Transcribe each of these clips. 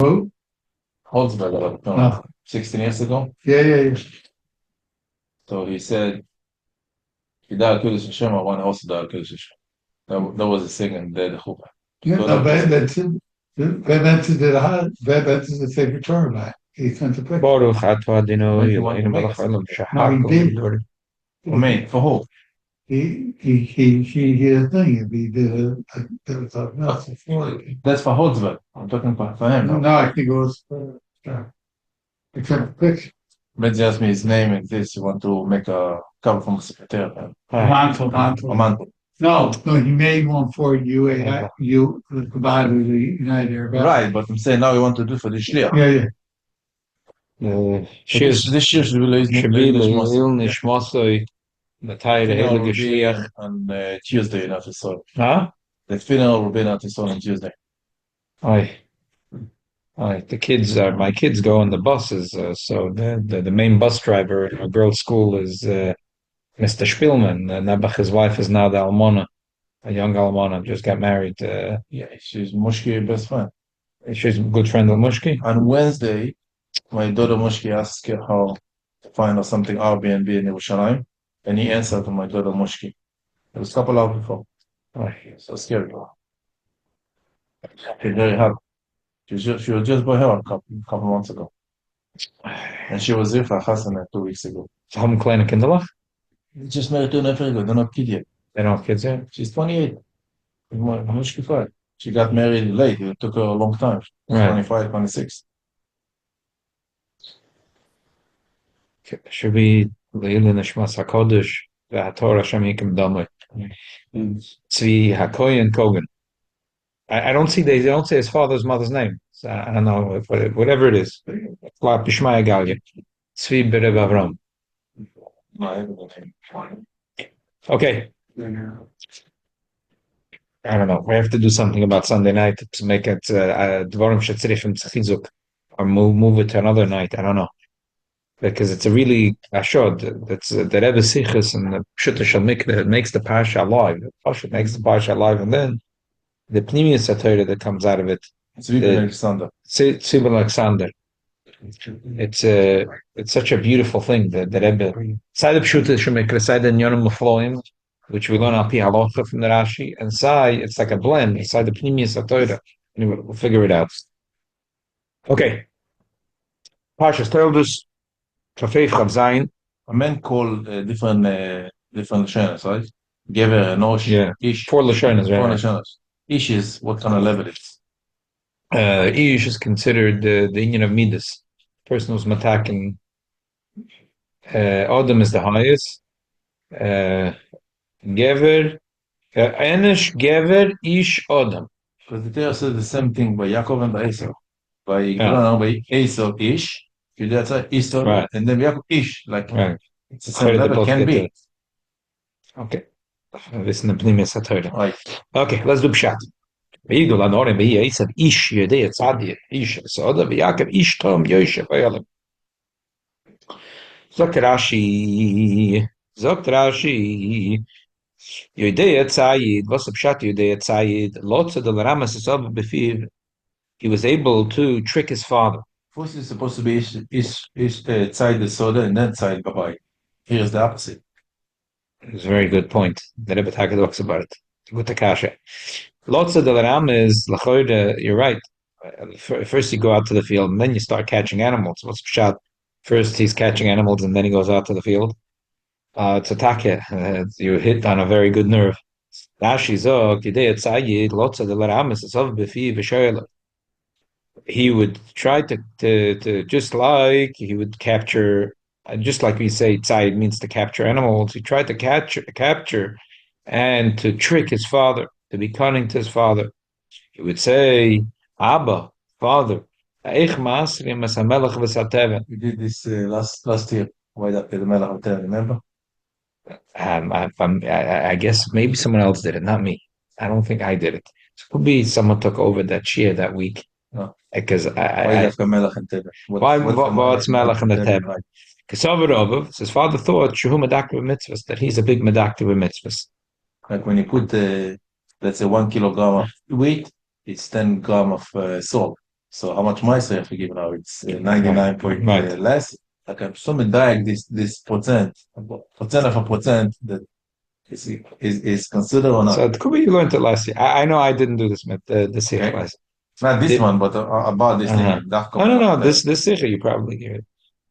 Who? Holzberg, No. 16 years ago. Yeah. So he said, "Yidal Kodesh Hashem, I want to also Yidal Kodesh Hashem." That was a thing in the chuppah. Yeah, no, Ben Benson did Ben Benson did say return back. He sent the picture. Baruch atah Adonai When he wanted to Eloheinu make melech us. haolam No, he shehakol did. b'yodeh. For me, for who? He did a thing. He did there was something else before. That's for Holzberg. I'm talking about for him. No, I think it was, he sent the picture. Benzi asked me his name and this. You want to make a cover from the secretary. Mantle. A mantle. No, he made one for you, the provider of the United Arab Emirates. Right, but I'm saying now you want to do for the shliach. Yeah. This year should be Shabil il nishmasoi l'tayr heilige shliach. on Tuesday in Atisol. Huh? The funeral will be in Atisol on Tuesday. Aye. My kids go on the buses, so the main bus driver in our girls' school is Mr. Spielman. Nebuch's wife is now the Almona, a young Almona, just got married. Yeah, she's Mushki's best friend. She's a good friend of Mushki. On Wednesday, my daughter Mushki asked her how to find out something Airbnb in Yerushalayim, and he answered to my daughter Mushki. It was a couple hours before. So scary. She's very happy. She was just by her a couple months ago. And she was here for Hassan 2 weeks ago. So how kleine kinderlach? Just married 2.5 years ago. They're not kids yet. They don't have kids yet? She's 28. Mushki 5. She got married late. It took her a long time. Right. 25, 26. Should be Leilin Nishmas HaKodesh VeHaTorah Hashem Yikim Damoi. Tzvi HaKoyen Kogan. I don't see they don't say his father's mother's name. So I don't know whatever it is. Like Bishmaya Galia. Tzvi Berev Avram. Okay. I don't know. We have to do something about Sunday night to make it Dvorim Shetzrifim Tzchizuk or move it to another night. I don't know. Because it's a really ashod. That's the Rebbe Sichos and the Pshuta Shal Mikveh that makes the Parsha alive. The Parsha makes the Parsha alive, and then the Pnimiyus HaTorah that comes out of it. Tzvi Alexander. Tzvi Alexander. It's such a beautiful thing that the Rebbe. Side of Pshuta Shal Mikveh, side of Yonim Mufloim, which we learn al Pi Halacha from the Rashi, and side it's like a blend. Inside the Pnimiyus HaTorah. Anyway, we'll figure it out. Okay. Parshiyos Toldos. A man called different Lashonos, right? Gever, Nosh, Yeah. Ish. 4 Lashonos, Four right? Lashonos. Ish is what kind of level it is? Ish is considered the union of Midas. Person who's mataking. Adam is the highest. Gever, Enish, Gever, Ish, Adam. Because the Torah says the same thing by Yaakov and by Esau. By Esau, Ish. That's Esau, Right. and then Yaakov, Ish. Like, Right. it's the same level, can be. Okay. Listen to Pnimiyus HaTorah. Right. Okay, let's do Pshat. V'yigdol anorim v'yisav ish yodei tzadi ish soda v'Yaakov ish tom yosef v'yalim. Zokt Rashi, yodei tzayid, what's Pshat yodei tzayid? Lotza del ramas esav b'fiv. He was able to trick his father. First it's supposed to be Tzai the soda and then Tzai Babai. Here's the opposite. It's a very good point. The Rebbe Taka talks about it. With the kasha. Lotza del ram is lachoyde. You're right. First you go out to the field and then you start catching animals. What's Pshat? First he's catching animals and then he goes out to the field. It's a take. You hit on a very good nerve. Rashi zog yidei tzayid lotza del ram is asav b'fi v'shoyel. He would try to just like he would capture, just like we say, tzayid means to capture animals. He tried to capture and to trick his father, to be cunning to his father. He would say, Abba, father, We did this last year. Why that the Melech Hotel, remember? I guess maybe someone else did it, not me. I don't think I did it. So it could be someone took over that share that week. No. Because Why that's Melech and Tebe? What's Melech and the Tebe? Because his father thought Shehu Medaktiv mitzvahs, that he's a big Medaktiv mitzvahs. Like when you put let's say 1 kilogram of weight, it's 10 grams of salt. So how much my I forgive now? It's 99 point Right. less. Like I'm so medayek this percent of a percent that is considered or So not. it could be you learned it last year. I know I didn't do this with the Sikh Okay, last. not this Did one, but about this thing. uh-huh. No, no, no. This Sikh you probably hear it.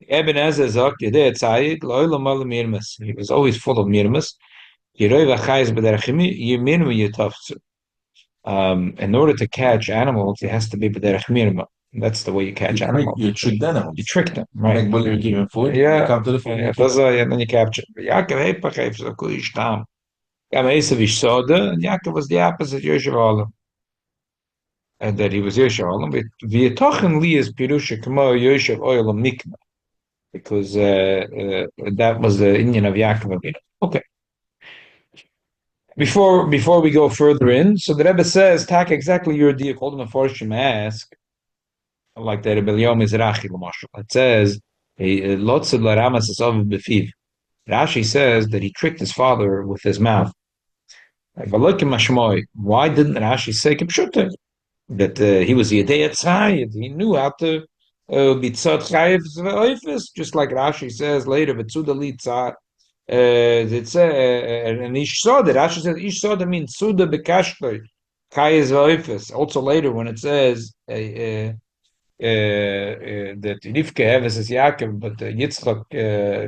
Eben Ezer sagt, Yedei Tzayid, lo'olam olam mirmas. He was always full of mirmas. Yeroi v'chayis b'derech yirminu yitofzu. In order to catch animals, it has to be b'derech mirma. That's the way you catch animals. You trick the You animals. trick them, You right? make believe you give them food. Yeah, You come to the food. yeah, You keep them. and then you capture. Yaakov hepach heeft zo kuish tam. Esav ish soda, and Yaakov was the opposite Yoshev Olam. And that he was Yoshev Olam. But v'yatochen li is pirusha kamo Yoshev Olam mikna. Because that was the Indian of Yaakov. Okay. Before we go further in, so the Rebbe says, "Tak exactly your deal." Called him a fortune ask, like the Rebbe Yom Mizrachi l'mashal. It says, "Lots of laramas is of befiv." Rashi says that he tricked his father with his mouth. But why didn't Rashi say Kipshute? That he was Yedei Tzayid. He knew how to be tzad chayiv v'oifis, just like Rashi says later, "V'tzuda li tzad." It's and ish soda. Rashi says ish soda means suda bekashtoi chayiv v'oifis. Also later when it says that Rivka Eves is Yaakov, but Yitzchak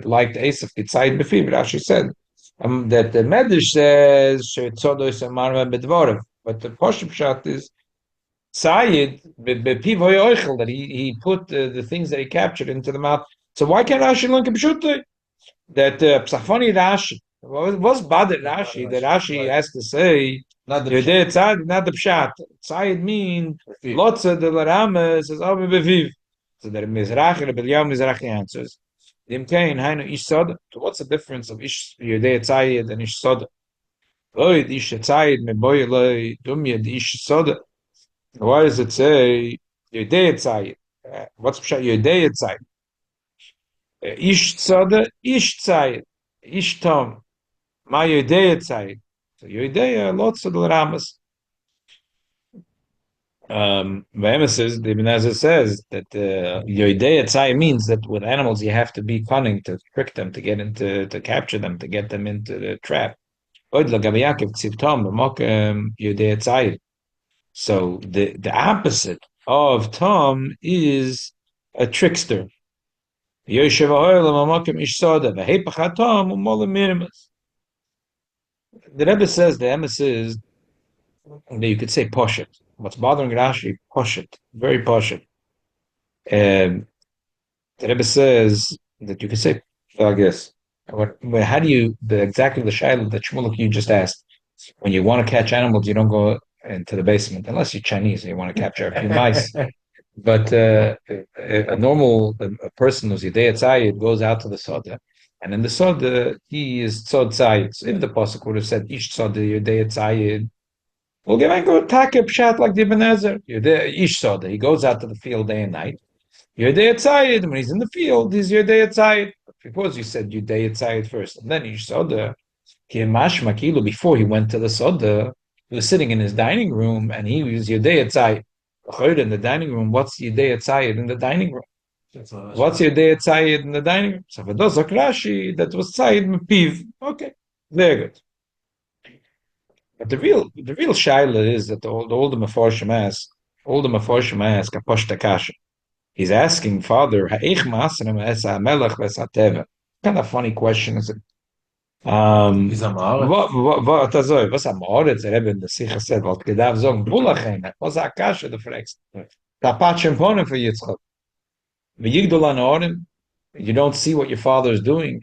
liked Esav Kitzayid B'fiv. Rashi said that the Medrash says Toldos Amarva Bedvorav, but the Poshup Pshat is Sayid B'piv Hoyoichel, that he put the things that he captured into the mouth. So why can't Rashi learn Kibshutay? That Psachfoni Rashi. What's bad at Rashi? That Rashi has to say Not the Yodei Tzad, not the Pshat. Tzad mean lots of the Laramas says Avi Beviv. So that Mizrachi, the Bilyam Mizrachi answers. Dimkein Hainu Ish Soda. So what's the difference of Ish Yodei Tzad and Ish Soda? Oid Ish Tzad me boy loy dumyed Ish Soda. Why does it say Yodei Tzad? What's Pshat Yodei Tzad? Ish Tzada, Ish Tzad, Ish Tom. My Yodei Tzad. So Yodei lots of the Laramas. Says, the Ibn Ezra says that Yoidei Etzai means that with animals you have to be cunning to trick them, to get into, to capture them, to get them into the trap. So the opposite of Tom is a trickster. The Rebbe says the emes that you could say poshet. What's bothering Rashi? Poshet, very poshet. The Rebbe says that you could say, I guess. How do you exactly the shayla that Shmuluk you just asked? When you want to catch animals, you don't go into the basement unless you're Chinese and you want to capture a few mice. But a normal person who's Yedei Tzayid goes out to the soda, and in the soda he is tzod tzayid. So if the pasuk would have said ish soda Yedei Tzayid, we'll give him go take a pshat like the Ibn Ezer. Ish soda. He goes out to the field day and night. Yodei Tzayid, when he's in the field, he's Yodei Tzayid. Suppose you said Yodei Tzayid first, and then Ish Soda. Mashma Kilu, before he went to the Soda, he was sitting in his dining room, and he was Yodei Tzayid. In the dining room, what's Yodei Tzayid in the dining room? What's Yodei Tzayid in the dining room? So for those Rashi, that was Tzayid Mepiv. Okay, very good. But the real shaila is that the older Meforshim ask, Kaposh Takash. He's asking Father, what kind of funny question is it? Is a Ma'aret. Was am Oretz, der Rebbe in der Sicha said, was gedarf sagen, Bulachem, was a Kasha, du fragst. Tapatschen Ponen für Yitzchak. V'yigdol an Oren, you don't see what your father is doing.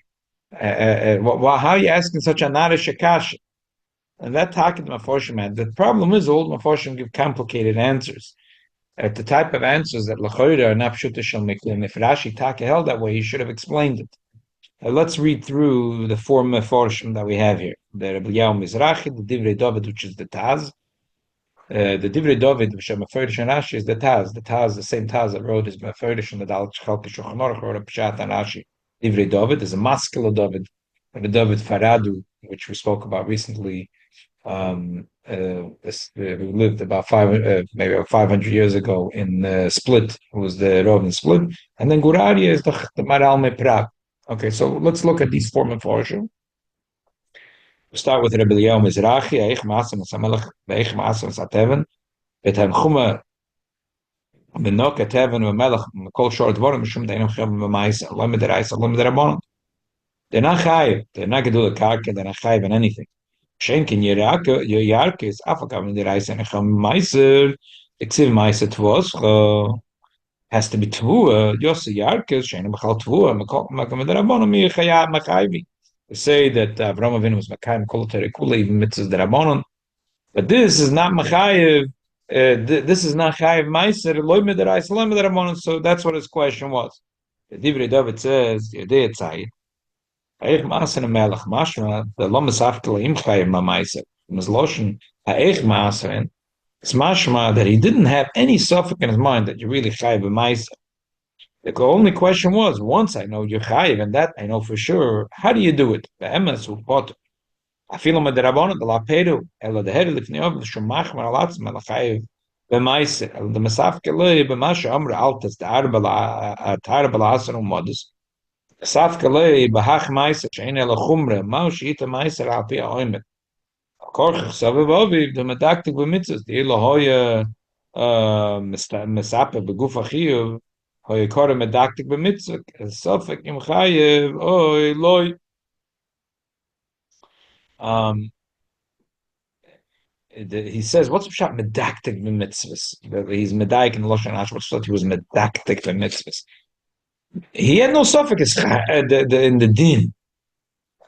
How are you asking such a narish Kasha? And that talking to Meforshim, the problem is old Meforshim give complicated answers. The type of answers that Lachoyra are not Pshuta Shel Miklim. If Rashi Taka held that way, he should have explained it. Let's read through the four Meforshim that we have here. The Rebbe Yom Mizrachi, the Divrei David, which is the Taz. The Divrei David, which are Meforish and Rashi, is the Taz. The Taz, the same Taz that wrote is Meforish and the Dalet Chelek Shulchan Aruch wrote a Pshat and Rashi. Divrei David is a maskil of David. The David Faradu, which we spoke about recently, who lived about maybe 500 years ago in Split, who was the Rav in Split, and then Guraria is the Maral Me Prague. Okay, so let's look at these four Mefarshim. We start with Rebbe Eliyahu Mizrahi, Eich Maasem Samelech, Eich Maasem Sateven, Et Hanchuma Benok Teven Melech, Kol Shor Dvorim, Mishum Deinam Chem Memaisa, Lom Deraisa, Lom Derabon. They're not chayiv. They're not gedula karka. They're not chayiv in anything. Schenken Yarke is afakav in the rice and echam meiser. Exiv meiser tvos has to be tvua. Yossi Yarke shein b'chal tvua. Makam derabonim mi chayav machayivi. They say that Avraham Avinu was makayim kol terikula even mitzvahs derabonim, but this is not machayiv. This is not chayiv meiser. Loy midaraisa, loy midarabonim. So that's what his question was. The Divrei David says Yodei Tzayid. Eich Maaser Melech Mashma, the Lomas Afkel Im Chayim Mamaiser, Mizloshin, Eich Maaser, it's Mashma that he didn't have any suffix in his mind that you really Chayim Mamaiser. The only question was, once I know you're Chayim, and that I know for sure, how do you do it? The Emes who pot. I feel on the Rabbanah, the Lapedu, Ella the Head of the Shumach Maralatz Melachayim Mamaiser, the Masafkel Bemasha Amra Altas, the Arbala Asar Modus. Safkalei bahach meiser shein el chumre mau shita meiser al pi oimet korch sabavi the medaktik b'mitzvos the elohoya mesape beguf achiyuv hoya kore medaktik b'mitzvos sofek im chayev oy loy he says what's pshat medaktik b'mitzvos he's medaik in Lashon Hashemah thought he was medaktik b'mitzvos. He had no suffix in the din.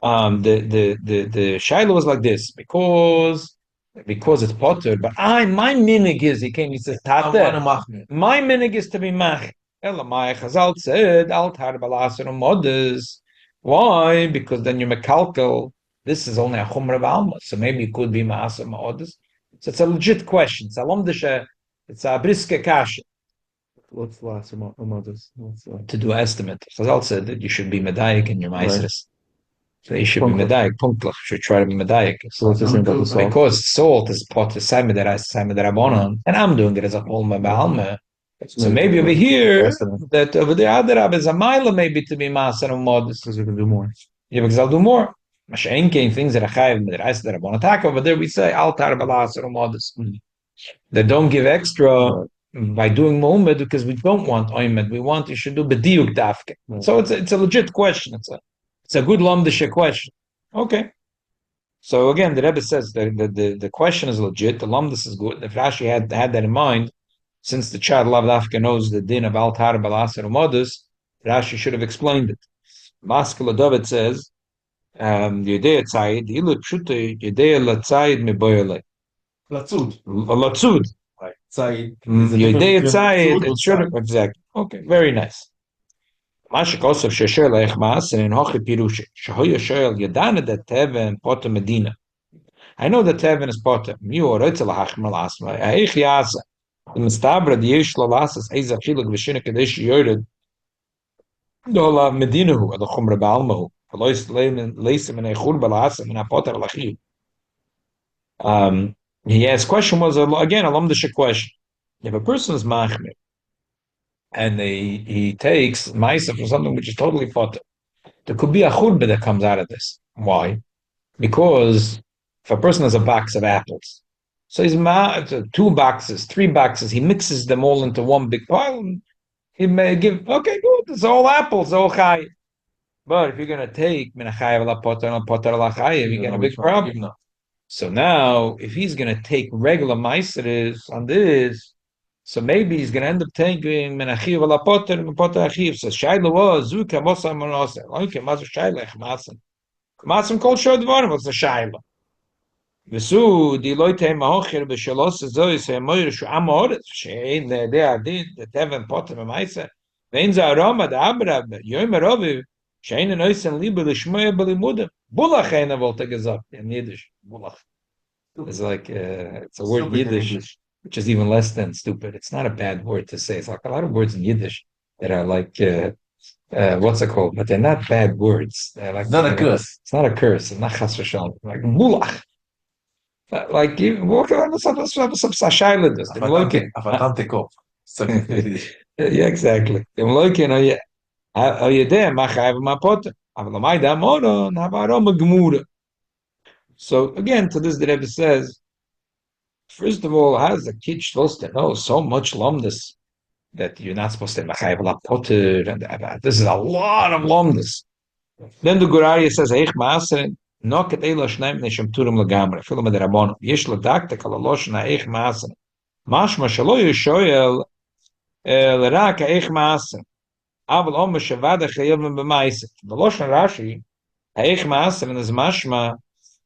The Shiloh was like this because it's potter. But my minig is he came. He says Tate. My minig is to be mach. Elamai Chazal said al tar balaser modes. Why? Because then you mekalkel. This is only a chumra b'alma, so maybe it could be maaseh modes. So it's a legit question. It's a lomdisha. It's a briske kasha. What's the last modus? To do estimate. Chazal said that you should be medayik in your maestras. So you should be medayik. Punktlich should try to be medayik. So it's just about the salt. Because salt is pot to Samidarabonon, and I'm doing it as a whole Mabalma. So maybe over here, that over the other Rab is a mile maybe to be master of modest. Because you can do more. Yeah, because I'll do more. Mashainkein things that are chayiv midrash that are attack over there. We say altar balaser of modest. They don't give extra by doing Muhammad because we don't want oimed. We want you should do bediuk dafke. So it's a legit question. It's a good lomdisha question. Okay. So again, the Rebbe says the question is legit. The lomdis is good. If Rashi had that in mind, since the child lav dafke knows the din of altar balaser umadus, Rashi should have explained it. Maskela David says, Yodei tzayid ilu pshute Yodei latzayid meboyele. Latzud. Yodei tzayid. It should have exactly. Okay, very nice. Mashik also shesher leich maaser in hoche pirushe. Shehoya shoel yadane that teven potem medina. I know that teven is potem. Miu oretze lahachmer lasma. Aich yasa. The mistabra the yesh lalasas eiza chiluk v'shina kadesh yored. Dola medinahu ad chumra baalmahu. Velois leisim in echur balasam in apoter lachiv. His question was again a lomdisha question. If a person is machmir and he takes ma'isa for something which is totally potter, there could be a churba that comes out of this. Why? Because if a person has a box of apples, so he's 2 boxes, 3 boxes, he mixes them all into one big pile, and he may give, okay, good, it's all apples, all chai. But if you're going to take minachai la potter la potter la chai, you get a big problem. So now, if he's going to take regular ma'aseres on this, so maybe he's going to end up taking menachiv ala potter achiv. So shaila was zuka mosa monosa. Okay, mazu shaila echmasim. Masim kol shor dvarim. What's the shaila? V'su di loitei mahocher b'shalos zois he'moyer shu amoret she'ein the teven potter ma'aser. Vein za aroma da abra yoyim aroviv she'ein enoisen libe l'shmoya b'limudim. Bulach eina volte gesagt in Yiddish. Bulach. It's like it's a word Yiddish, which is even less than stupid. It's not a bad word to say. It's like a lot of words in Yiddish that are like what's it called? But they're not bad words. They're like not a curse. It's not a curse. It's not chas v'shalom. Like bulach. Like you walk around some shayla does. Afatante kop. Yeah, exactly. You there, machayev ma potter. Aber my da mono na varom gemura. So again, to this the Rebbe says, first of all, how does a kid supposed to know so much lomdus that you're not supposed to machayev la potter, and this is a lot of lomdus. Then the Gurari says, "Eich maaser noket elo shneim neshem turim legamre." Filu med rabon yesh ledakte kalalosh na eich maaser. Mashma shelo yishoyel lerak eich maaser. Aval om shevada chayevim b'maiset. The Lashon Rashi, eich maaser, is mashma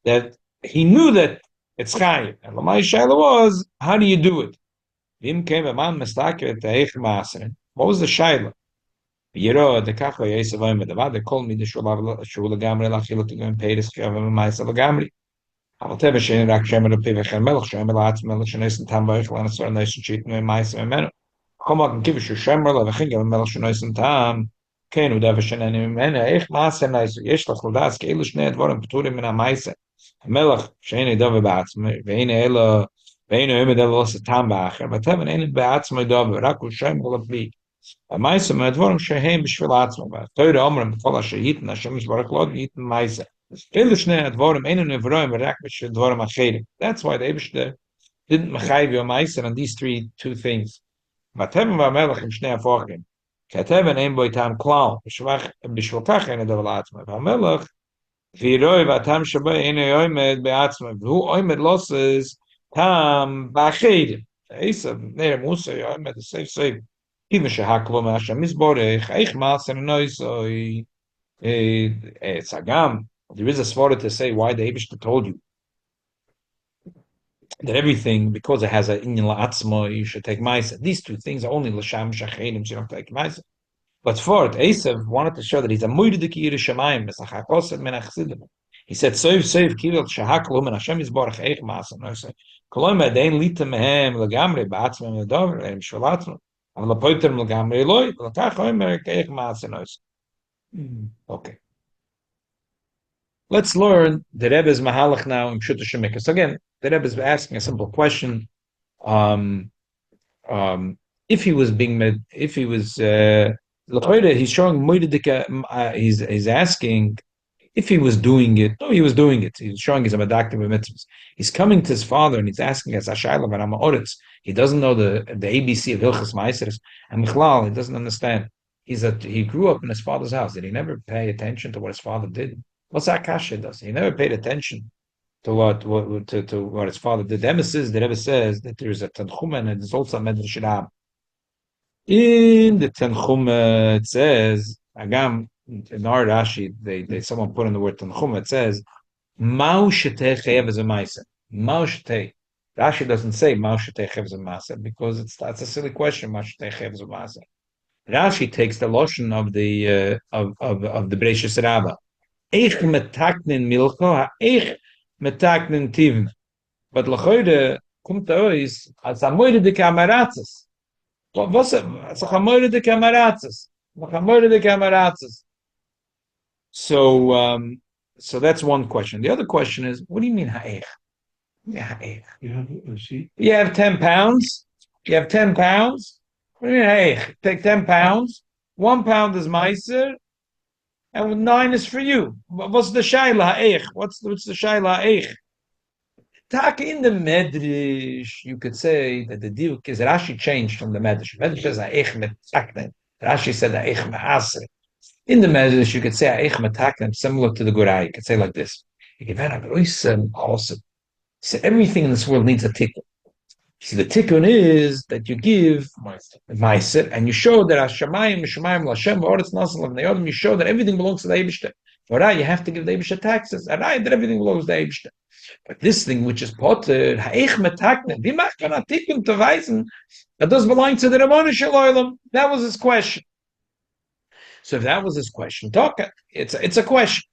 that he knew that it's chayiv. And the Shaila was, how do you do it? Vim came a man mistaker at eich maaser. What was the Shaila? Yero the kacho yesav oimed avad called me the shul gamri lachilo to go and pay this kav ma'aseh gamri. Aval teve shein rak shemer lepiv chen melch shemer latz melch shneisen tam vayich lan sor neisen cheat me ma'aseh menu. Choma can give you shemer levachin gav melch shneisen tam kein udav shenen menu ich ma'aseh neis yesh lach lodas ke elu shnei dvorim pturim min ha'ma'aseh melch shein udav ba'atzmei ve'ine elo ve'ine oimed los tam ba'acher but teve ein ba'atzmei udav rak shemer lepiv. A Maisa Medvorim Shehem Bishvilatzma, but Toyre Omrim Kola Shehitin Hashem Yisbarach Lod Yitin Maisa. Elu Shnei Advorim Einu Nevroim Rak Bishvidvorim Acherim. That's why the Eibishter didn't Mechayiv Yom Maisa on these two things. Vatevim Vamelech in Shnei Afochim. Katevim Ein Boi Tam Klal Bishvilkach Einu Devalatzma. Vamelech Viroi Vatam Shabbai Einu Yoimed Beatzma. Who Oimed losses Tam Bacherim. Esav Neir Musa Yoimed the safe. Even shehaklo Hashem Yisborech, eich maaser noisoi. It's agam. There is a svara to say why the Eibishter told you that everything, because it has a inyan la'atzma, you should take ma'aser. These two things are only l'sham shachenim, so you don't take ma'aser. But for it, Esav wanted to show that he's a moidik yir shemayim, b'sachakosed men achsidim. He said, "Soiv kivil shehaklo men Hashem Yisborech eich maaser noisoi. Koloi me'adein litem mehem legamre ba'atzma me'dover em shvelatzma." Okay. Let's learn the Rebbe's Mahalach now in Pshuta Shemikah. So again, the Rebbe is asking a simple question. If he was he's showing he's asking if he was doing it. No, he was doing it. He's showing his medaktim mitzvahs. He's coming to his father and he's asking as Ashayla Barama Oretz. He doesn't know the ABC of Hilchas Ma'aseres, and Michlal, he doesn't understand. He grew up in his father's house. Did he never pay attention to what his father did? What's that kasha does? He never paid attention to what his father did. The Rebbe says that there is a Tanchuma and there's also a Medrash Rab. In the Tanchuma it says, Agam, in our Rashi, they someone put in the word Tanchuma, it says, Ma'u shetei chayev as a ma'aser. Ma'u shetei. Rashi doesn't say Ma'u shetei chayev as a ma'aser because that's a silly question. Ma'u shetei chayev as a ma'aser. Rashi takes the lotion of the Bereishis Rabbah. Eich metaknin milcho ha'eich metaknin tivna. But l'choyde kommt ois als a moide de kamaratzes. Was als a moide de kamaratzes. So that's one question. The other question is, what do you mean ha'eich? You have 10 pounds. You have 10 pounds. What do you mean ha'eich? Take 10 pounds. 1 pound is meiser, and 9 is for you. What's the shayla ha'eich? What's the shayla ha'eich? Tak in the medrash, you could say that the diuk is Rashi changed from the medrash. Medrash says ha'eich metaknen. Rashi said ha'eich me'asre. In the medrash, you could say ha'eich metaknen, similar to the Gurai. You could say like this. He said everything in this world needs a tikkun. See, the tikkun is that you give ma'aser, and you show that Hashemayim, L'Hashem, V'oretz Nasan L'Vnei you show that everything belongs to the Eibishter. For that, you have to give the Eibishter taxes. And that everything belongs to the Eibishter. But this thing which is potter, ha'eich metaknen, wie macht man a tikkun to weisen that does belong to the Rabbanu Shel Olam? That was his question. So if that was his question, it's a question.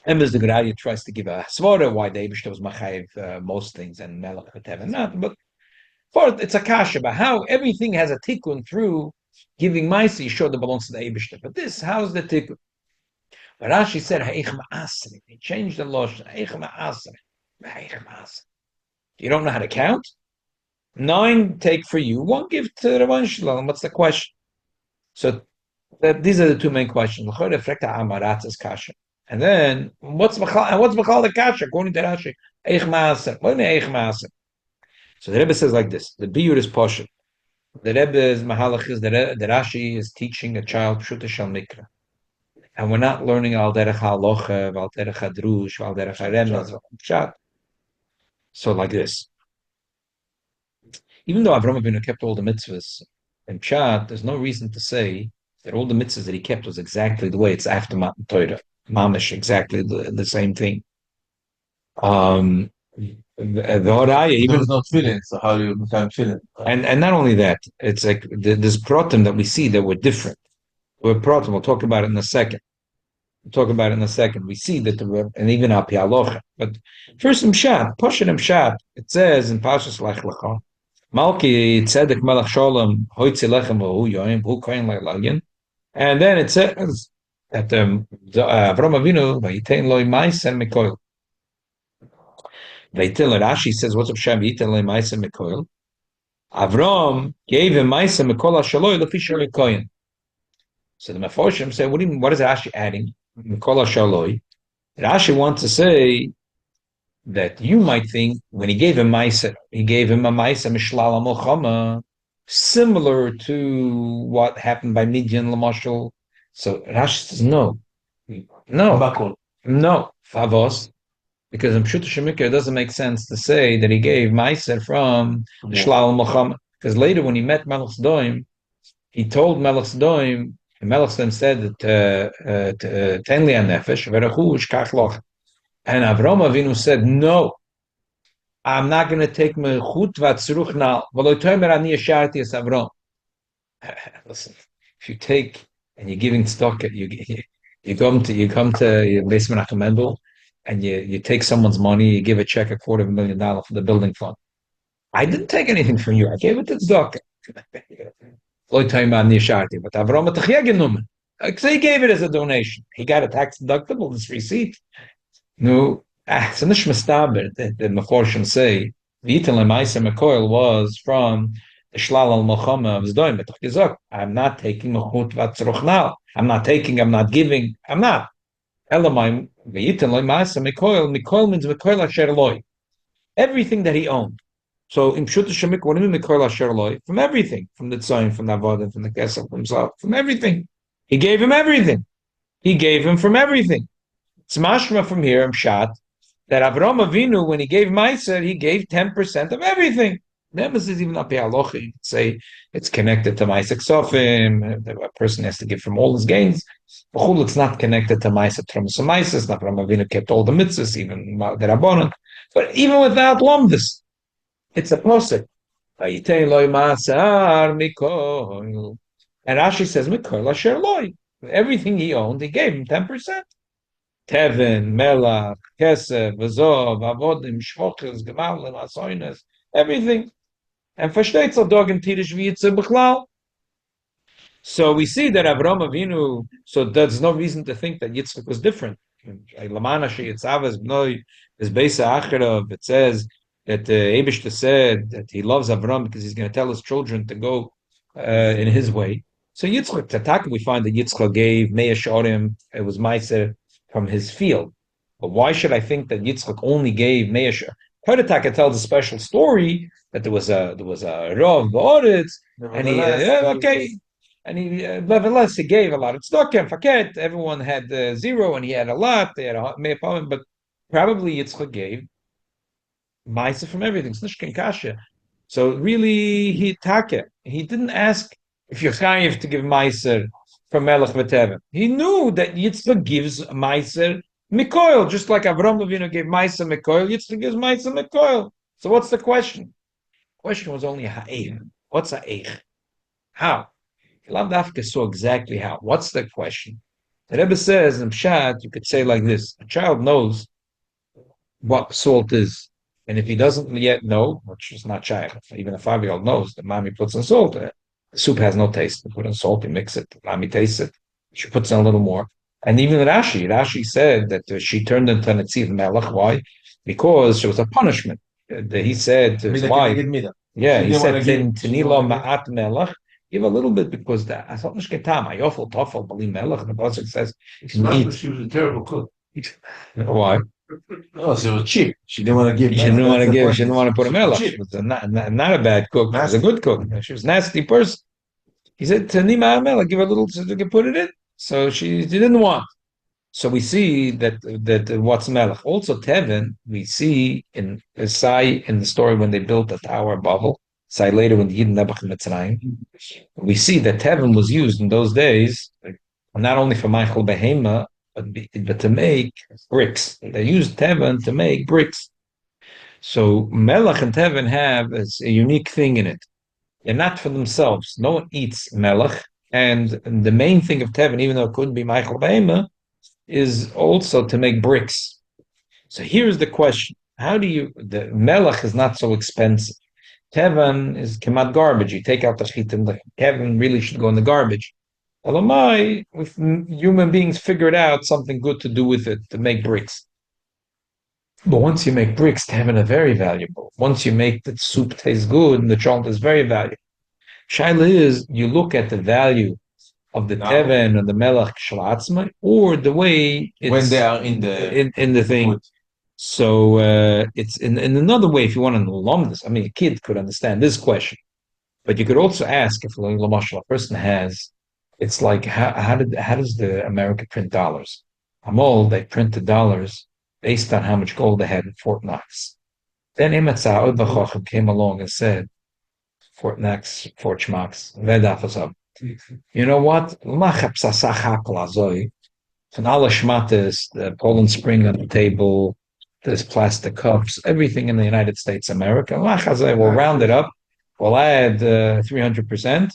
And as the Gerarya tries to give a svara why the Eibishter was machayev most things and melech v'tev not, but fourth, it's a kasha about how everything has a tikkun through giving ma'aser. You show that belongs to the Eibishter. But this, how's the tikkun? But Rashi said ha'eich ma'asre. He changed the lotion. Ha'eich ma'asre. You don't know how to count? 9 take for you, 1 give to the Rabban Shalom. What's the question? So these are the 2 main questions. And then what's the kasha according to Rashi? Eich Maaser. What do you mean Eich Maaser? So the Rebbe says like this: the biur is poshut. The Rebbe's mahalach is the Rashi is teaching a child pshuta shel mikra, and we're not learning al derech halacha, al derech hadrush, al derech haremez, pshat. So like this, even though Avraham Avinu kept all the mitzvahs in pshat, there's no reason to say that all the mitzvahs that he kept was exactly the way it's after Matan Torah, mamish, exactly the same thing. The Horaya, There even was no feeling, so how do you become feeling? and not only that, it's like there's protim that we see that were different. We're protim. We'll talk about it in a second. We see that there were, and even al pi halacha. But first in Pshat, Pashat in Pshat, it says in Parshiyos Sicha, Malki tzedek melech shalom hoitzi lechem v'hu yoyim v'hu kohen le'lagin, and then it says that Avraham Avinu v'yitein lo ma'aser mikoil. Rashi says, what's up, Shem? Yitel le ma'aser mikoil. Avram gave him ma'aser mikol ha'shaloi lefi shari kohen. So the Meforshim say, what is Rashi adding? Mikol ha'shaloi. Rashi wants to say that you might think when he gave him ma'aser, he gave him a ma'aser mishlal ha'molchama, similar to what happened by Midian Lamashal. So Rashi says, no, favos. Because in Pshuta Shemikra, it doesn't make sense to say that he gave Meiser from Shlal Mohammed. Because later, when he met Melech Sdoim, he told Melech Sdoim, and Melech Sdoim said that Ten li nefesh v'rechu shkach loch. And Avraham Avinu said, "No, I'm not going to take mechut v'atzruch now. V'lo tomer ani yasharti es Avraham." Listen, if you take and you're giving stock, you come to your basement Menachemendel, and you take someone's money, you give a check $250,000 for the building fund. I didn't take anything from you. I gave it to Tzedakah. But Avraham Atachia genommen. So he gave it as a donation. He got a tax deductible, this receipt. No, so nicht mistaber. The Meforshim say the Yitel Ma'aser Mekoil was from the Shlal al Mochama of Zdoim. I'm not taking Mechut Vatzroch now. I'm not giving. I'm not. Elamai v'yitin loy ma'aser mikoil. Mikoil means mikoil asher loy. Everything that he owned. So in Pshuta Shemik, what do you mean mikoil asher loy? From everything, from the tzayin, from the avodah, from the kesef, from himself, from everything. He gave him everything. He gave him from everything. It's mashma from here, I'm shot, that Avraham Avinu, when he gave Meiser, he gave 10% of everything. Nemes is even up here halacha. You could say it's connected to Meiser Ksofim. A person has to give from all his gains. B'chul, it's not connected to Meiser Trumas Meiser. Avraham Avinu kept all the mitzvahs, even the Rabbanon. But even without Lomdus, it's a posek. Vayitein loy ma'asar mikoil. And Rashi says mikoil asher loy. Everything he owned, he gave him 10%. Tevin, Melach, Kesef, Vazov, Avodim, Shvochis, Gemalim, Asoines, everything. And versteht so dog in Tirish V'yitze B'chlal. So we see that Avraham Avinu, so there's no reason to think that Yitzchak was different. Lamana she'yitzavas b'noi is Beisa Acharav. It says that Eibishter said that he loves Avraham because he's going to tell his children to go in his way. So Yitzchak, Tatak, we find that Yitzchak gave Meir Shorim, it was Meiser from his field. But why should I think that Yitzchak only gave Meir Shorim? Tatak tells a special story that there was a Rav Ba'oretz, and nevertheless he gave a lot of tzedakah and faket. Everyone had zero, and he had a lot. They had a meir palm, but probably Yitzchak gave ma'aser from everything. So really, he didn't ask if you're chayiv to give ma'aser from Melech v'Tevin. He knew that Yitzchak gives ma'aser mikoil, just like Avraham Avinu gave ma'aser mikoil. Yitzchak gives ma'aser mikoil. So what's the question? The question was only ha'eich. What's ha'eich? How? Lav Dafka saw exactly how. What's the question? The Rebbe says in Pshat, you could say like this: a child knows what salt is, and if he doesn't yet know, which is not child, even a 5-year-old knows that mommy puts in salt. The soup has no taste. You put in salt, you mix it. Mommy tastes it. She puts in a little more. And even Rashi said that she turned into Netziv Melech. Why? because it was a punishment. He said to his wife, yeah, he said, Tinilo ma'at melech, give a little bit because that I thought ayofel tofel bali melech. The pasuk says She was a terrible cook. why? Oh, so it was cheap. She didn't want to give. She didn't want to give. She didn't want to put a melech. Cheap. She was not a bad cook. She was a good cook. She was a nasty person. He said, Tanima melech, give a little so you can put it in. So she didn't want. So we see that what's melech. Also Tevin, we see in Sai in the story when they built the Tower of Babel. Sai later when the Yidden Nebuchadnezzar Mitzrayim, we see that Tevin was used in those days not only for Michael Behema, but to make bricks. They used Tevin to make bricks. So melech and Tevin have a unique thing in it. They're not for themselves. No one eats melech, and the main thing of Tevin, even though it couldn't be Michael Behema, is also to make bricks. So here's the question. The melech is not so expensive. Tevin is kemat garbage. You take out the chitim, the Tevin really should go in the garbage. Elamai, if human beings figured out something good to do with it, to make bricks. But once you make bricks, Tevin are very valuable. Once you make the soup taste good, and the chalent is very valuable. Shaila is, you look at the value of the Tevin and the Melech Shalatzma, or the way it's when they are in the thing. Food. So it's in another way. If you want to know this, I mean, a kid could understand this question, but you could also ask if a person has. It's like how does the America print dollars? They printed dollars based on how much gold they had in Fort Knox. Then Emet Sa'od B'Chochem came along and said, Fort Knox, Fort Schmucks, you know what? Von alle Schmattes, the Poland Spring on the table, there's plastic cups, everything in the United States, America. We'll round it up. We'll add 300%,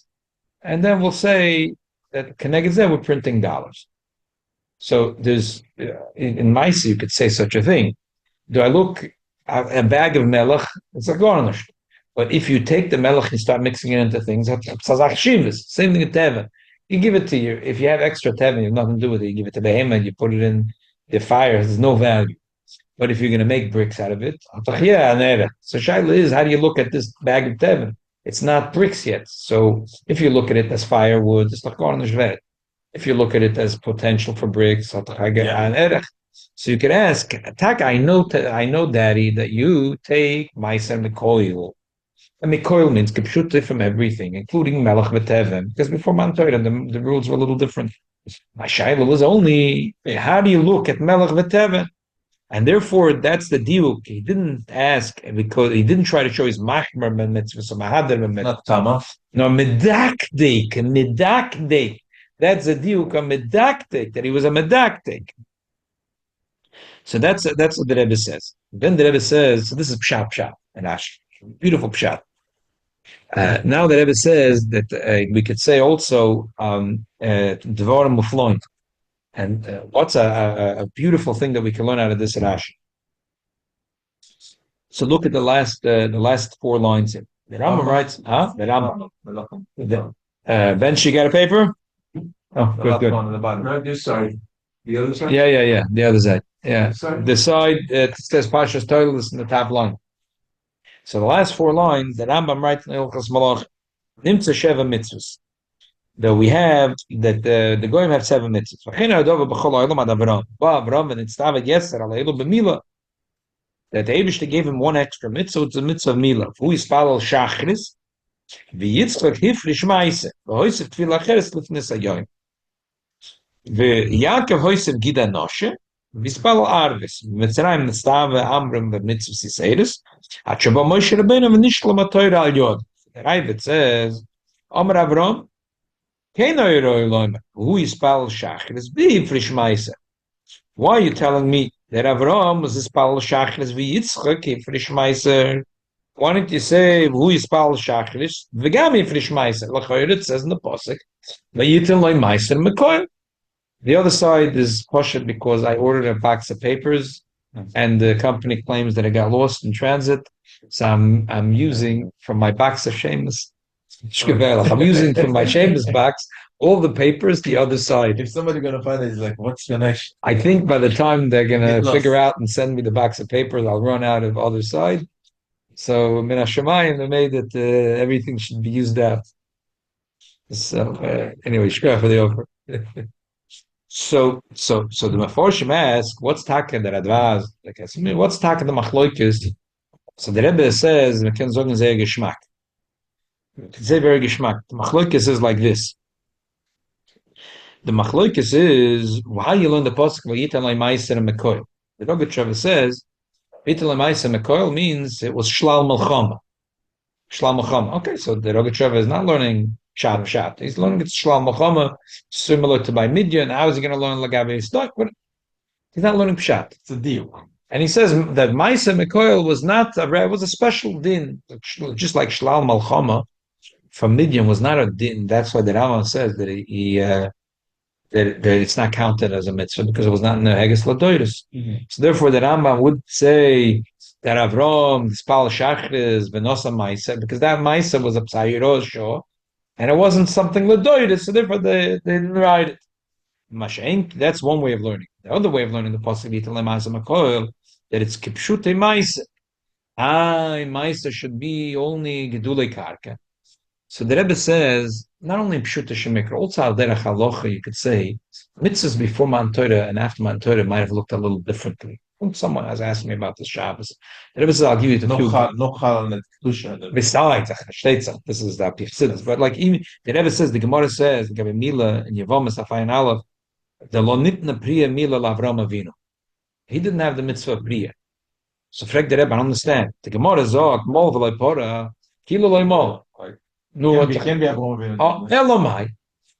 and then we'll say that Keneged we're printing dollars. So there's in Maisi you could say such a thing. Do I look at a bag of melech? It's a garnish. But if you take the melech and start mixing it into things, same thing with Tevin. You give it to you. If you have extra Tevin, you have nothing to do with it. You give it to Behema and you put it in the fire. There's no value. But if you're going to make bricks out of it, so Shaila is, how do you look at this bag of Tevin? It's not bricks yet. So if you look at it as firewood, it's not garnish vet. If you look at it as potential for bricks, so you can ask, I know, Daddy, that you take Meiser Mikoil. And Mikoil means kipshute from everything, including Melech V'Tevin, because before Mount Torah, the rules were a little different. My Shaila was only, how do you look at Melech V'Tevin? And therefore, that's the diuk. He didn't ask because he didn't try to show his machmer mitzvah, so mahader mitzvah. Not tamaf. No, medakdik. That's a diuk, a medakdik, that he was a medakdik. So that's what the Rebbe says. Then the Rebbe says, so this is pshat, and Ash, beautiful pshat. Now the Rebbe says that we could say also dvarim mufloin. And what's a beautiful thing that we can learn out of this Rashi? So look at the last 4 lines here. The Rambam writes, The Rambam. Ben, you got a paper? Oh, good. Right this side. The other side? Yeah. The other side. Yeah. The side, it says Parshiyos Toldos in the top line. So the last 4 lines, the Rambam writes in Ilchos Malach, Nimtza Sheva Mitzvahs. That we have that the Goyim have 7 mitzvahs. That the Eibishter gave him 1 extra mitzvah. It's a mitzvah of Mila. Who is Palal Shachris? V'Yitzchak hifrish ma'aseh. V'hoisef tefillah acheres lifnei hayoyim. V'Yaakov hoisef gida noshe. V'Yispalal arvis. V'Mitzrayim nestave amrim v'mitzvah siseires. Atshaba Moshe Rabbeinu v'nishlam ha'Torah al yod. The Ravid says, Omer Avram, who is Pal Shachris? Be frish meiser. Why are you telling me that Avraham was Pal Shachris? V'Yitzchak frish meiser. Why don't you say who is Pal Shachris? V'gami frish meiser. L'chayr it says in the pasuk. V'yitin loy meiser mekoil. The other side is poshet because I ordered a box of papers, and the company claims that it got lost in transit. So I'm using from my box of Sheamus. I'm using from my Sheamus box all the papers the other side. If somebody's gonna find it, he's like, what's the next? I think by the time they're Get gonna lost. figure out and send me the box of papers, I'll run out of other side. So Min HaShamayim, they made it everything should be used out. So anyway, shkra for the offer. So the Meforshim ask, what's talking the Radvaz? Like I said, what's talking the Machloikis? So the Rebbe says, we can sagen sehr Geschmack. We can say very Geschmack. The Machloikis is like this. The Machloikis is how you learn the pasuk Yitalei Meiser and Mekoil. The Rogatchover says Yitalei Meiser and Mekoil means it was Shlal Melchama. Shlal Melchama. Okay, so the Rogatchover is not learning Shat. He's learning it's Shlal Melchama, similar to by Midian. How is he going to learn Lagabe Stock? He's not learning Pshat. It's a deal. And he says that Meiser Mekoil was not it was a special din, just like Shlal Melchama from Midian was not a din. That's why the Rambam says that that it's not counted as a mitzvah because it was not in the Heges Ladoiris. So therefore, the Rambam would say that Avram, the Spal Shachris, Venosa Maisa, because that Maisa was a Psayirosho, and it wasn't something Ladoiris, so therefore they didn't write it. Mashenk, that's one way of learning. The other way of learning the possibility of Maisa Makoil, that it's Kipshute Maisa. Maisa should be only Gedule Karka. So the Rebbe says, not only in Pshuta Shemikra, also al derech halacha, you could say, mitzvahs before Mount Torah and after Mount Torah might have looked a little differently. Someone has asked me about this Shabbos. The Rebbe says, I'll give you the few. No chal on the Besides, this is the Apich. But like even the Rebbe says, the Gemara says, the Gabi Mila and Yevomis Afayin Aleph, the lo nitna priya Mila Lavram Avinu. He didn't have the mitzvah of priya. So frag the Rebbe, I understand. The Gemara zog, mol v'loi pora, kilo loi mol. No, can be a Elamai.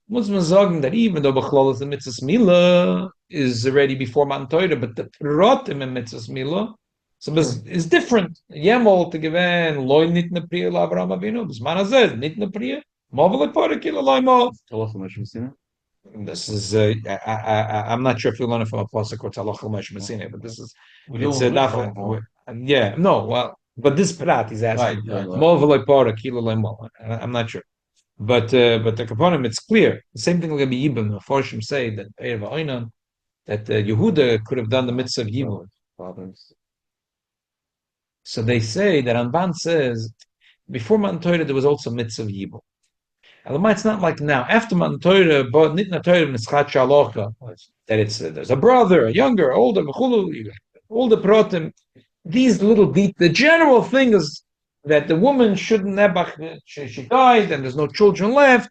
Muss man sagen that even though Bechlal is the Mitzvah Mila is already before Mount Torah, but the Pratim in Mitzvah Mila is different. Yemol to give in loy nitna priya la Avraham Avinu. This man says nitna priya. Movel parakila loy mo. This is I'm not sure if you learn it from a pasuk or Talach Meshmesina, but this is it's yeah no well. But this prat he's asking, I'm not sure. But the Kaponim, it's clear. The same thing like Yibam, the Forshim say that Yehuda could have done the mitzvah of Yibam. So they say that Ramban says before Mount Torah there was also mitzvah of Yibam. It's not like now. After Mount Torah, but Nitna Torah Mischat Shalocha, that it's there's a brother, a younger, older, older pratim. These little the general thing is that the woman shouldn't have, she died and there's no children left,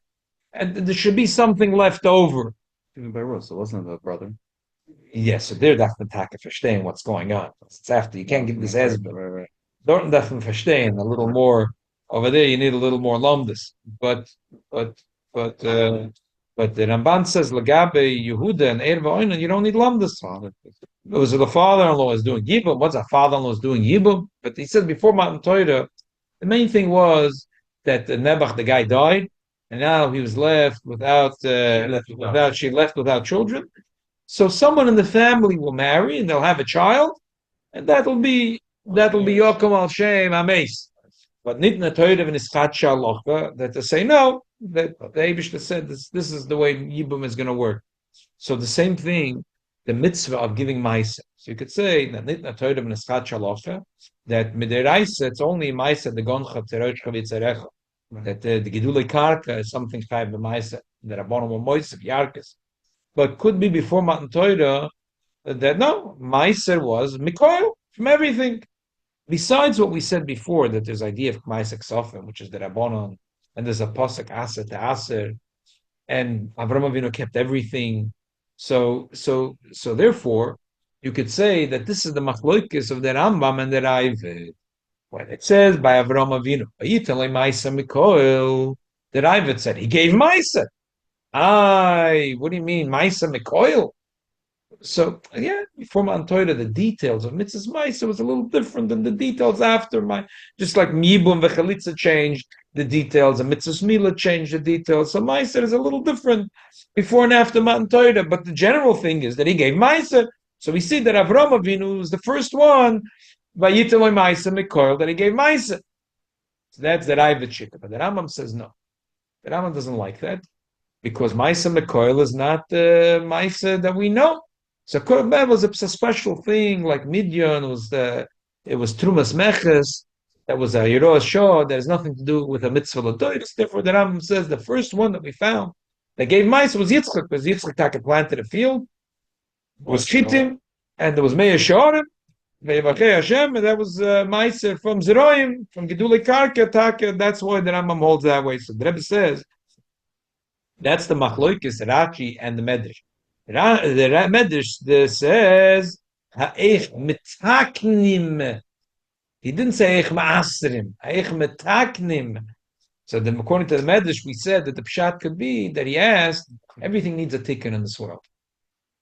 and there should be something left over. Even by Rose, it wasn't a brother. Yes, so they're definitely verstehen what's going on. It's after you can't give this as Right. Don't definitely verstehen a little more over there. You need a little more lumdus, but the Ramban says Lagabe Yehuda and Erva Oinan, you don't need lumdus. It was the father-in-law is doing Yibum. What's a father-in-law is doing Yibum? But he said before Mount Torah, the main thing was that Nebuch, the guy, died, and now he was left without she left without children. So someone in the family will marry and they'll have a child, and that'll be Yokom al Shem Ames. But Nitna Torah and Ischat Shalocha, that to say no, that the Eibishter said this is the way Yibum is going to work. So the same thing. The mitzvah of giving ma'isa. So you could say that nitna Torah b'neschat shalocha, that midiraisa it's only ma'isa the goncha teroch chavitzarecha. That the gedulei karka is something chayv b'ma'isa. That Rabbanon were moisav yarkas, but could be before Matan Torah that no ma'isa was mikoil from everything. Besides what we said before, that there's idea of ma'isa ksofim, which is the Rabbanon, and there's a pasuk aser to aser, and Avraham Avinu kept everything. So therefore, you could say that this is the machloikis of the Rambam and the Ravid. When it says by Avraham Avinu, "Vayitale Ma'isa Mikoil," the Ravid said he gave Ma'isa. What do you mean Ma'isa Mikoil? So yeah, before Mount Torah, the details of Mitzvah's Ma'isa was a little different than the details after just like Mibum v'Chalitza changed the details, and Mitzvah's Mila changed the details. So Ma'isa is a little different before and after Mount Torah, but the general thing is that he gave Ma'isa. So we see that Avraham Avinu is the first one by Yitaloi Ma'isa Mikoil that he gave Ma'isa. So that's the Ravid Shita. But the Rambam says no. The Rambam doesn't like that. because Maisa Mekoil is not the Maisa that we know. So Korban was a special thing, like Midian it was Trumas Meches, that was a Yeroah Shah, that has nothing to do with a mitzvah L'Toyres. Therefore, the Rambam says the first one that we found that gave Maisa was Yitzchak, because Yitzchak Taka planted a field, was Chitim, and there was Meir Shorim, Ve'yavachei Hashem, and that was Maisa from Zeroim, from Gedulei Karka, Taka. That's why the Rambam holds that way. So the Rebbe says, that's the Machloikis, Rashi, and the Medrash. The Medrash says, Ha'ech mitaknim. He didn't say Ha'ech ma'asrim. Ha'ech mitaknim. So then, according to the Medrash, we said that the pshat could be that he asked, everything needs a tikkun in this world.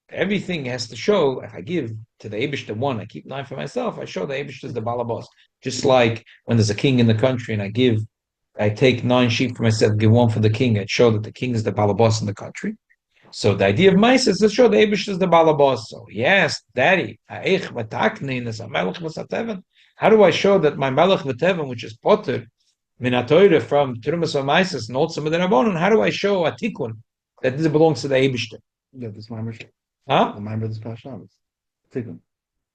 Everything has to show, if I give to the Eibishter one, I keep 9 for myself, I show the Eibishter is the balabos. Just like when there's a king in the country and I take 9 sheep for myself, give 1 for the king, I show that the king is the balabos in the country. So the idea of Maisa is to show the Eibishter is the balabos. So he asked, Daddy, how do I show that my melech v'teven, which is potter, minatoyre from Terumas Maisa, and also Midrabanon, how do I show a tikkun that this belongs to the Eibishter? Yeah, this member. Huh? The member of this Parshiyos. Tikkun.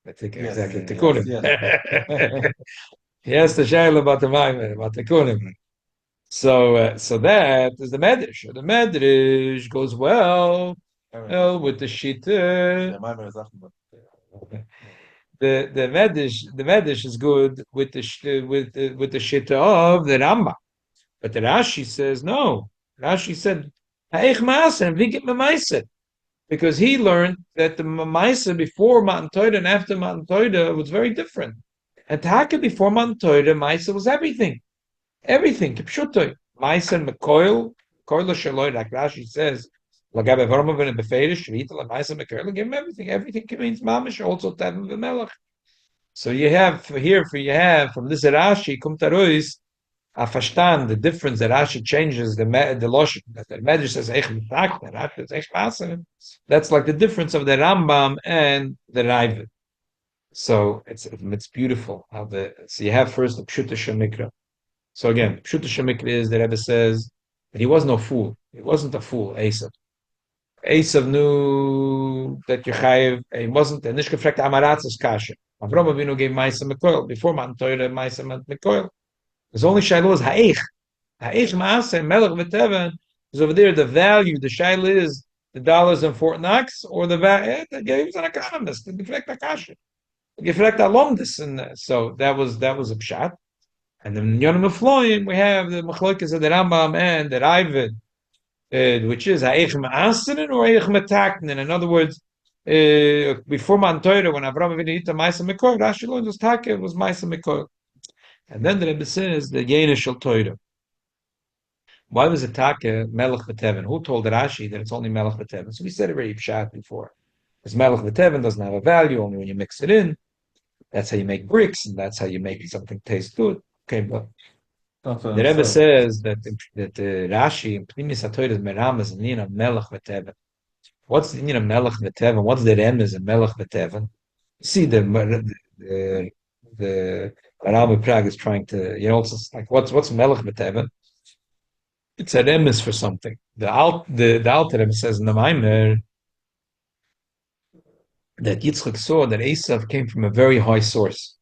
Exactly. Yes, Tikkunim. yes. Yes, the shayla about the Maimer, about Tikkunim. So that is the Medrash. The Medrash goes well with the Shita. The Medrash is good with the Shita of the Rambam. But the Rashi says no. Rashi said, Ha'ech ma'aser, v'git ma'aser. Because he learned that the Maisa before Matan Torah and after Matan Torah was very different. And Taka before Matan Torah, Maisa was everything. Everything. Kipshutoy. Maisa and Mekoil, Koil Shaloi, like Rashi says, Lagabe Vormov and Beferish, Rita, Maisa Mekoil, give him everything. Everything means Mamish, also Tevin V'melech. So you have from this Rashi, Kum Tarois, I understand the difference that Rashi changes the Loshen, that the Medrash says Eich Mitak, the Rashi says Eich Maser. That's like the difference of the Rambam and the Ravid. So it's beautiful how so you have first the Pshuta Shemikra. So again, Pshuta Shemikra is the Rebbe says that he was no fool. He wasn't a fool, Esav. Esav knew that Yechayev, he wasn't, and Nishka Frekt Amaratzes Kasha. Avram Avinu gave Maisa Mekoil. Before Matan Torah, Maisa Mekoil. There's only Shiloh is Ha'ech. Ha'ech Ma'aseh, Melech V'teven, is over there the value, the Shiloh is the dollars in Fort Knox, or the value, he was an economist, the Gefrekt HaKasha, the Gefrekt HaLomdis, and so that was a pshat. And then in Yonim Efloim, we have the Machlokas of the Rambam and the Ravid, which is Ha'ech Ma'aseh or Ha'ech Metaknin. In other words, before Matan Torah, when Avram Avinu Yita Maisa Mekoil, Rashi learned was Taka, it was Maisa Mekoil. And then the Rebbe says the Yena Shel Torah. Why was it Taka Melech V'teven? Who told Rashi that it's only Melech V'teven? So we said it already pshat before. Because Melech V'teven doesn't have a value only when you mix it in. That's how you make bricks, and that's how you make something taste good. Okay, but the Rebbe says that Rashi in Pnimis HaTorah is Meramas and Nina Melech V'teven. What's the Nina Melech V'teven? What's the Remez in Melech V'teven? See the Rabbi Prague is trying to, it's like what's Melech V'teven? It's a remes for something. The Alter Rebbe says in the Maimer that Yitzchak saw that Esav came from a very high source,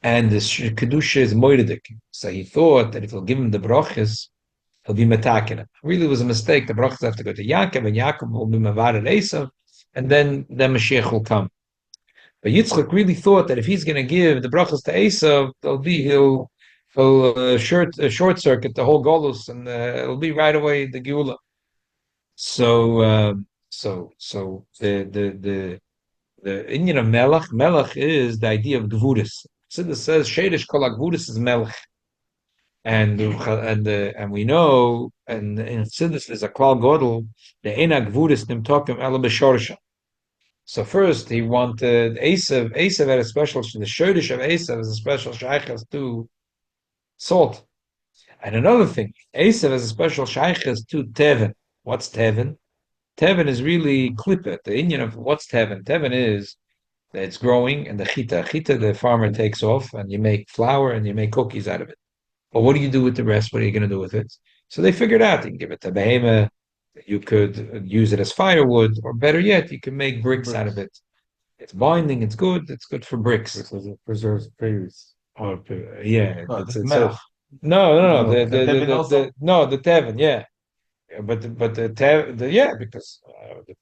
and the kedusha is moiridik. So he thought that if he'll give him the brachas, he'll be metakin. It really was a mistake. The brachas have to go to Yaakov, and Yaakov will be mavad at Esav, and then Mashiach will come. But Yitzchak really thought that if he's going to give the brachas to Esav, he'll short circuit the whole golus, and it'll be right away the geula. So the Indian of melech is the idea of gvuris. Siddur says sheidish kol gvuris is melech, and we know, and in Siddur there's a klal godel the ena gvuris nimtokim ela b'shorisha. So first he wanted Esav. Esav had a special, the shodish of Esav is a special shaykhas to salt. And another thing, Esav has a special shaykhas to Teven. What's Teven? Teven is really klippet. The Indian of what's Teven? Teven is that it's growing, and the chita. Chita the farmer takes off, and you make flour and you make cookies out of it. But what do you do with the rest? What are you going to do with it? So they figured out you can give it to behemah, You could use it as firewood, or better yet, you can make bricks out of it. It's binding. It's good. It's good for bricks. Because it preserves praise. Or yeah, Oh, it's, the it's melach. no, No, the tevin also? the tevin, yeah. Yeah, but yeah, because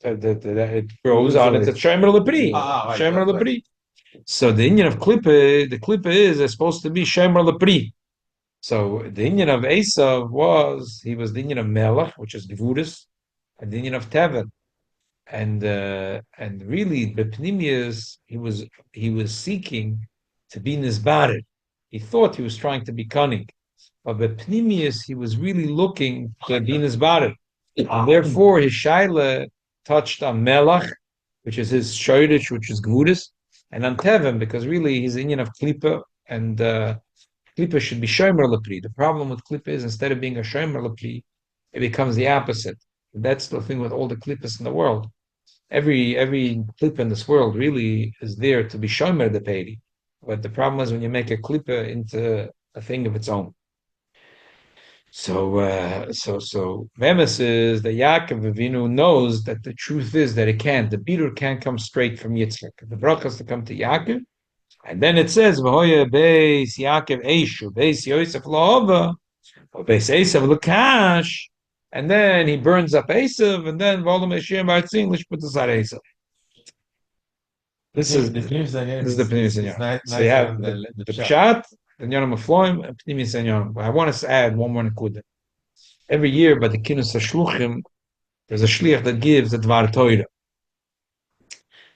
it grows on it. It's Shemer Lepri. Right, Shemer right. Lepri. So the Indian of Klippe, the Klippe is supposed to be Shemer Lepri. So the Indian of Esav he was the Indian of Melech, which is Gvuris, and the Indian of Tevin. And really, Bepnimius, he was seeking to be Nizbarid. He thought he was trying to be cunning. But Bepnimius, he was really looking to be Nizbarid. And therefore, his Shaila touched on Melach, which is his Shoydich, which is Gvuris, and on Tevin, because really he's Indian of Klippa, and Klippa should be Shomer Lepri. The problem with Klippa is instead of being a Shomer Lepri, it becomes the opposite. That's the thing with all the Klippas in the world. Every Klippa in this world really is there to be Shomer the Peri. But the problem is when you make a Klippa into a thing of its own. So Memes is that Yaakov Avinu knows that the truth is that it can't. The Bidur can't come straight from Yitzchak. The bracha has to come to Yaakov, and then it says V'hoya beis Yaakov Eishu beis Yosef Lahova or beis Esav Lakash, and then he burns up Esav, and then V'olam Hashem Ba'atzin Lishput Asar Esav. This is the Pnimis Inyan. So you have the Pshat, the Nyanam Afloim, and Pnimis Inyan. But I want to add one more Nekuda. Every year by the Kinus HaShluchim, there's a Shliach that gives the Dvar Torah.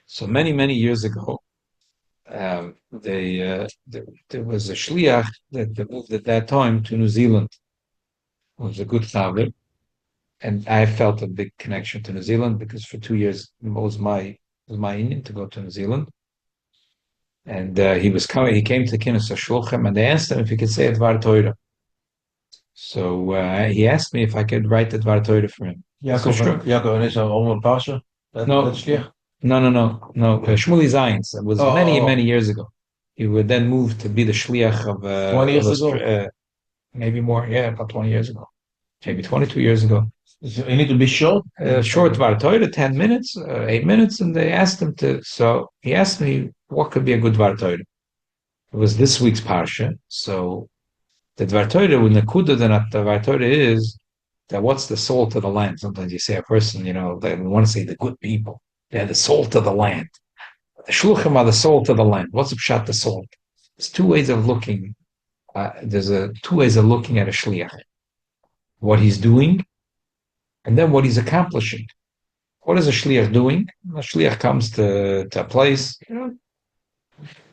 So many years ago, there was a Shliach that moved at that time to New Zealand. It was a good Chaver. And I felt a big connection to New Zealand because for 2 years it was my Indian to go to New Zealand. And he came to Kinus HaShluchim, and they asked him if he could say a Dvar Torah. So he asked me if I could write the Dvar Torah for him. Yaakov and Esau Omer Parsha? No. Shmuley Zayins. It was many years ago. He would then move to be the shliach of 20 years ago? Maybe more. Yeah, about 20 years ago. Maybe 22 years ago. You need to be short? Short Dvar Torah, 10 minutes, 8 minutes, and they asked him to. So he asked me what could be a good Dvar Torah. It was this week's Parsha. So the Dvar Torah, when the Kuda the Dvar Torah is that what's the salt of the land? Sometimes you say a person, they want to say the good people. They're the salt of the land. The shluchim are the salt of the land. What's the pshat, the salt? There's two ways of looking. Two ways of looking at a shliach. What he's doing, and then what he's accomplishing. What is a shliach doing? A shliach comes to a place,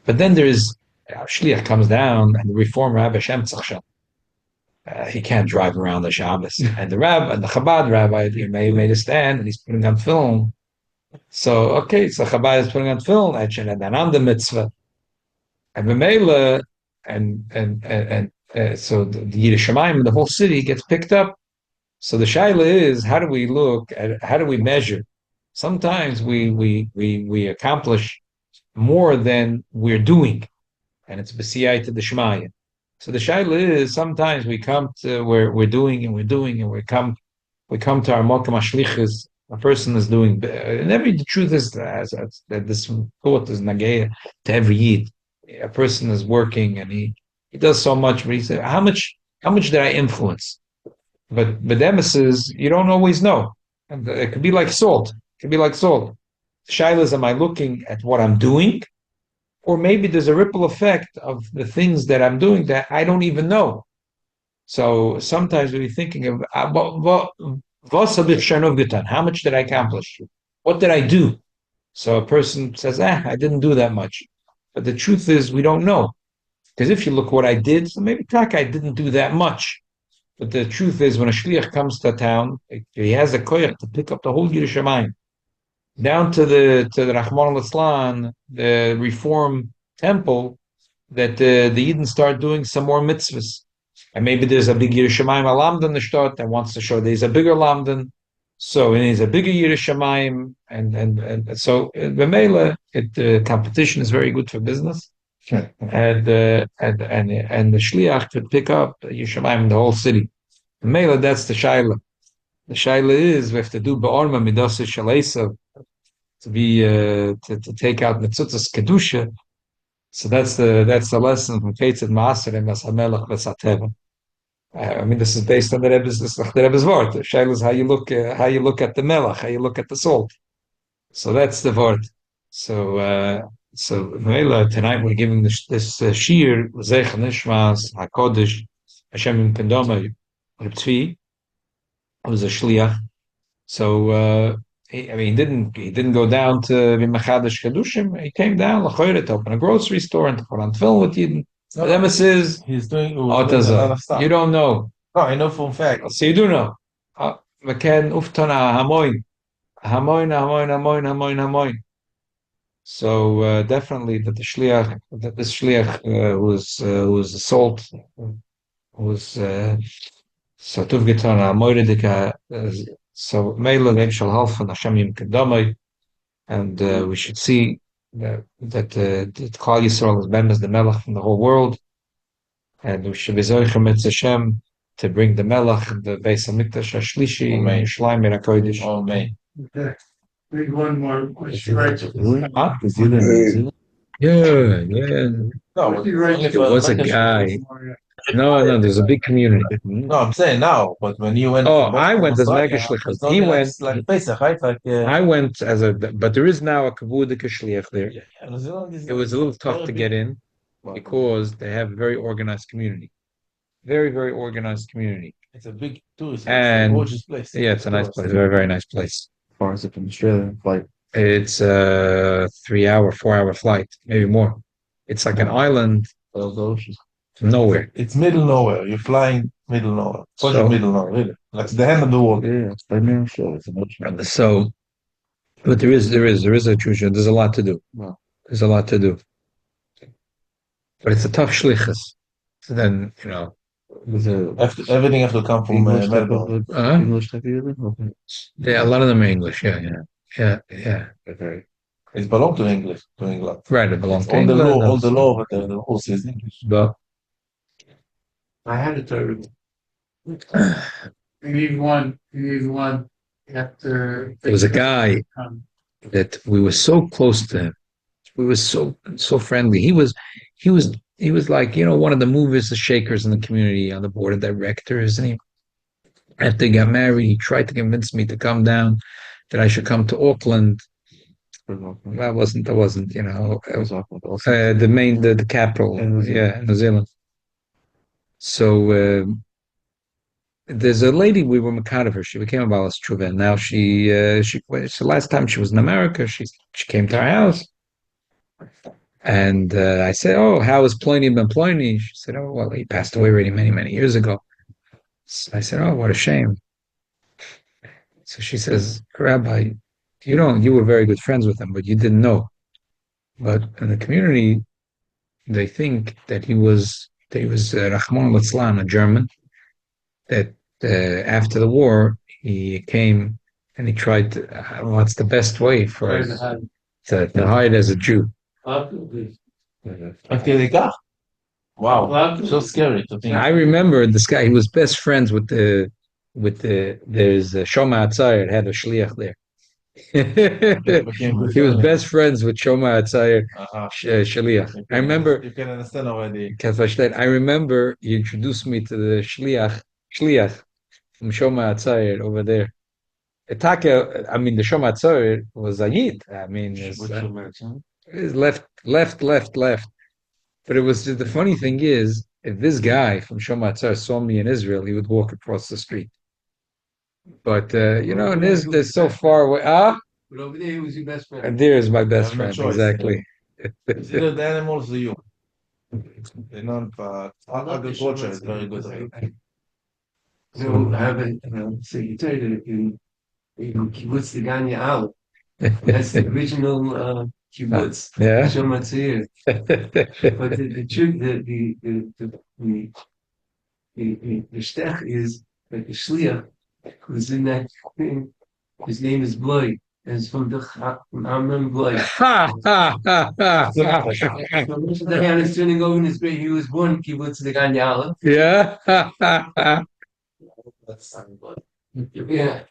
but then there's a shliach comes down, and the Reform Rabbi Shem Tzachshem. He can't drive around the Shabbos. And the Chabad rabbi, he made a stand and he's putting on film. So Chabad is putting on film, and then on the mitzvah. And B'meila, so the Yiddish Shamayim, the whole city gets picked up. So the shaila is, how do we measure? Sometimes we accomplish more than we're doing. And it's b'siyai to the Shemayim. So the shaila is sometimes we come to where we're doing and we come to our Mokum HaShlichus. A person is doing, and the truth is that this thought is nageya to every Yid. A person is working and he does so much, but he said, how much did I influence? But the emphasis, you don't always know. And it could be like salt. The shaila is, am I looking at what I'm doing? Or maybe there's a ripple effect of the things that I'm doing that I don't even know. So sometimes we're thinking of how much did I accomplish? What did I do? So a person says, I didn't do that much. But the truth is, we don't know. Because if you look what I did, so maybe I didn't do that much. But the truth is, when a shliach comes to a town, he has a koyach to pick up the whole Yiddish Shamayim. Down to the Rahman al-Islam, the Reform Temple, that the Yidden start doing some more mitzvahs. And maybe there's a big Yiddish Shamayim Lamdan in the Shtot that wants to show there's a bigger Lamdan. So it is a bigger Yiddish Shamayim. And so B'meila, competition is very good for business. Sure. And the Shliach could pick up Yishamayim in the whole city. B'meila, that's the Shaila. The shaila is we have to do be'orma midasa shalesa to be to take out mitzutzas kedusha. So that's the lesson from Ketzad Maaser and Masamelach Vesateva. I mean, this is based on the Rebbe's word. The shaila is how you look at the melach, how you look at the salt. So that's the word. So tonight we're giving this Shiur Zeich Nishmas Hakodesh Hashem Pendoma Reb Tzvi, who was a shliach. So he didn't go down to V'Machadash Kedushim. He came down L'choyre to open a grocery store and to put on film with Yidden. No, The emes he's doing a is lot of stuff. you don't know. No, I know for a fact. So you do know. McKen Uftana Hamoin. So definitely that this shliach was assault was so tuv getan Hamoidika. So Meila Lev shall half Hashem Yim Kedamai, and we should see that Klal Yisrael is members the Melech from the whole world, and we should be zoichem et Hashem to bring the Melech, the Beis Hamikdash Hashlishi, Yerushalayim Ben HaKodesh. Amen. Okay. Read one more question. Right. Huh? Yeah. No, There was a guy. No, there's a big community. No, I'm saying now, but when you went. I went as Mega Shlichus. He went. Like Pesach, right? Like, I went but there is now a Kavudika Shliach there. It was a little tough to get in because they have a very organized community. Very, very organized community. It's a big tourist place. And it's a gorgeous place. Yeah, it's a nice place. Very, very nice place. As far as it from Australia, like It's a 4-hour flight, maybe more. It's like an island nowhere. It's middle nowhere. You're flying middle nowhere. So- Middle nowhere, really. Like the hand of the world. it's by me, sure, it's emotional. So, but there is a Chusha. There's a lot to do. Wow. There's a lot to do. But it's a tough shlichus. So then, Everything has to come from English type Melbourne. of English type of living? Okay. Yeah, a lot of them are English. Yeah. Okay. It belongs to English, to England. Right, it belongs to All the England. law, but the rules is English. But I had a third. We need one after. there was a guy that we were so close to him. We were so friendly. He was like, one of the movers, the shakers in the community on the board of directors. And after he got married, he tried to convince me to come down, that I should come to Auckland. That wasn't, the capital, New Zealand. So there's a lady we were Makad of her. She became a Balas Truva, and now so last time she was in America, she came to our house, and I said, "Oh, how is Pliny ben Pliny?" She said, "Oh, well, he passed away already many, many years ago." So I said, "Oh, what a shame." So she says, "Rabbi, you were very good friends with him, but you didn't know. But in the community, they think that he was Rahman al-Islam, a German, that after the war, he came and he tried to, what's the best way for us to hide as a Jew." Wow, so scary to think. I remember this guy, he was best friends with there's Shoma Atzayir, had a shliach there. He was best friends with Shoma Atzayir, shliach. I remember, You can understand already. I remember he introduced me to the shliach from Shoma Atzayir over there. The Shoma Atzayir was a Yid. It's left. But it was just, the funny thing is, if this guy from Shoma Atzayir saw me in Israel, he would walk across the street. But in Israel, they're so far away. But over there, he was your best friend. And there is my best I have no friend, choice. exactly. It's either the animals or you. Agriculture is very good. So I have a secretary in Kibbutz Degania Al. That's the original kibbutz. Yeah. Shom Hatzir. But the truth, the shtech is that the shliach who's in that thing, his name is Bloy, and it's from Amram Bloy. So Moshe Dayan is turning over in his grave. He was born in Kibbutz Degania Al. Yeah. That's son Bloy. Yeah.